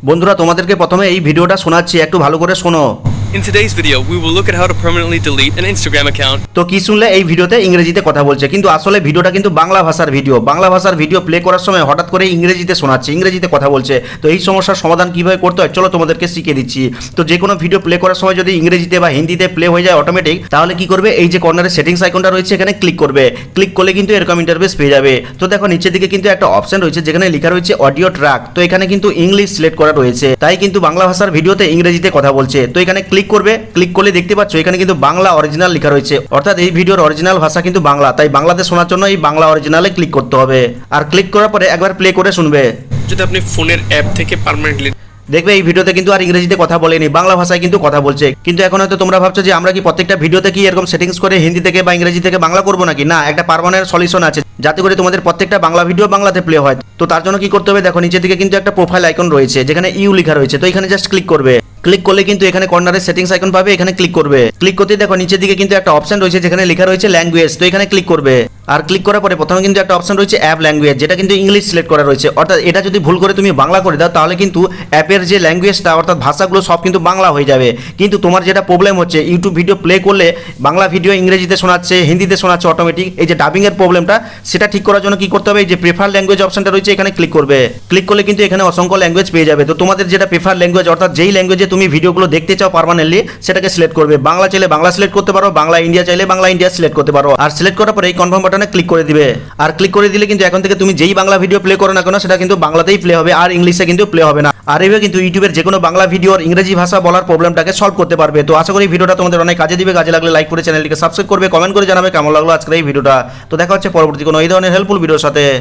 বন্ধুরা তোমাদেরকে প্রথমে এই ভিডিওটা শোনাচ্ছি, একটু ভালো করে শোনো। In today's video, we will look at how to permanently delete an Instagram account. তো কি শুনলে, এই ভিডিওতে ইংরেজিতে কথা বলছে, কিন্তু আসলে ভিডিওটা কিন্তু বাংলা ভাষার ভিডিও। বাংলা ভাষার ভিডিও প্লে করার সময় হঠাৎ করে ইংরেজিতে শোনাচ্ছে, ইংরেজিতে কথা বলছে। তো এই সমস্যার সমাধান কিভাবে করতে হয় চলো তোমাদেরকে শিখিয়ে দিচ্ছি। তো যে কোনো ভিডিও প্লে করার সময় যদি ইংরেজিতে বা হিন্দিতে প্লে হয়ে যায় অটোমেটিক, তাহলে কি করবে, এই যে কর্নারে সেটিংস আইকনটা রয়েছে এখানে ক্লিক করবে। ক্লিক করলে কিন্তু এরকম ইন্টারফেস পেয়ে যাবে। তো দেখো নিচের দিকে কিন্তু একটা অপশন রয়েছে যেখানে লেখা রয়েছে অডিও ট্র্যাক। তো এখানে কিন্তু ইংলিশ সিলেক্ট করা রয়েছে, তাই কিন্তু বাংলা ভাষার ভিডিওতে ইংরেজিতে কথা বলছে। তো এখানে ক্লিক করবে। ক্লিক করলে দেখতে পাচ্ছ এখানে কিন্তু বাংলা অরিজিনাল লেখা রয়েছে, অর্থাৎ এই ভিডিওর অরিজিনাল ভাষা কিন্তু বাংলা। তাই বাংলাতে শোনার জন্য এই বাংলা অরিজিনালে ক্লিক করতে হবে। আর ক্লিক করার পরে একবার প্লে করে শুনবে। যদি আপনি ফোনের অ্যাপ থেকে পার্মানেন্টলি দেখবে এই ভিডিওতে কিন্তু আর ইংরেজিতে কথা বলেনি, বাংলা ভাষায় কিন্তু কথা বলছে। কিন্তু এখন হয়তো তোমরা ভাবছো যে আমরা কি প্রত্যেকটা ভিডিওতে কি এরকম সেটিংস করে হিন্দি থেকে বা ইংরেজি থেকে বাংলা করবো নাকি? না, একটা পার্মানেন্ট সলিউশন আছে যাতে করে তোমাদের প্রত্যেকটা বাংলা ভিডিও বাংলাতে প্লে হয়। তো তার জন্য কি করতে হবে, দেখো নিচের দিকে কিন্তু একটা প্রোফাইল আইকন রয়েছে যেখানে ইউ লেখা রয়েছে। তো এখানে জাস্ট ক্লিক করবে। ক্লিক করলে কিন্তু এখানে কর্নারে সেটিংস আইকন পাবে, এখানে ক্লিক করবে। ক্লিক করতে দেখো নিচের দিকে কিন্তু একটা অপশন রয়েছে যেখানে লেখা রয়েছে ল্যাঙ্গুয়েজ। তো এখানে ক্লিক করবে। আর ক্লিক করার পরে প্রথমে কিন্তু একটা অপশন রয়েছে অ্যাপ ল্যাঙ্গুয়েজ, যেটা কিন্তু ইংলিশ সিলেক্ট করা রয়েছে। অর্থাৎ এটা যদি ভুল করে তুমি বাংলা করে দাও তাহলে কিন্তু অ্যাপের যে ল্যাঙ্গুয়েজটা অর্থাৎ ভাষাগুলো সব কিন্তু বাংলা হয়ে যাবে। কিন্তু তোমার যেটা প্রবলেম হচ্ছে, ইউটিউব ভিডিও প্লে করলে বাংলা ভিডিও ইংরেজিতে শোনাচ্ছে, হিন্দিতে শোনাচ্ছে অটোমেটিক, এই যে ডাবিং এর প্রবলেমটা, সেটা ঠিক করার জন্য কি করতে হবে, এই যে প্রেফার ল্যাঙ্গুয়েজ অপশনটা রয়েছে এখানে ক্লিক করবে। ক্লিক করলে কিন্তু এখানে অসংখ্য ল্যাঙ্গুয়েজ পেয়ে যাবে। তো তোমাদের যেটা প্রেফার ল্যাঙ্গুয়েজ অর্থাৎ যেই ল্যাঙ্গুয়েজে তুমি ভিডিওগুলো দেখতে চাও পার্মানেন্টলি, সেটাকে সিলেক্ট করবে। বাংলা চাইলে বাংলা সিলেক্ট করতে পারো, বাংলা ইন্ডিয়া চাইলে বাংলা ইন্ডিয়া সিলেক্ট করতে পারো। আর সিলেক্ট করার পরে এই কনফার্ম বাটনে ক্লিক করে দিবে। আর ক্লিক করে দিলে কিন্তু এখন থেকে তুমি যেই বাংলা ভিডিও প্লে করো না কেন সেটা কিন্তু বাংলাতেই প্লে হবে, আর ইংলিশে কিন্তু প্লে হবে না। আর এইভাবে কিন্তু ইউটিউবের যে কোনো বাংলা ভিডিওর ইংরেজি ভাষা বলার প্রবলেমটাকে সলভ করতে পারবে। তো আশা করি ভিডিওটা তোমাদের অনেক কাজে দিবে। কাজে লাগলে লাইক করে চ্যানেলটিকে সাবস্ক্রাইব করবে, কমেন্ট করে জানাবে কেমন লাগলো আজকের এই ভিডিওটা। তো দেখা হচ্ছে পরবর্তী কোনো এই ধরনের হেল্পফুল ভিডিওর সাথে।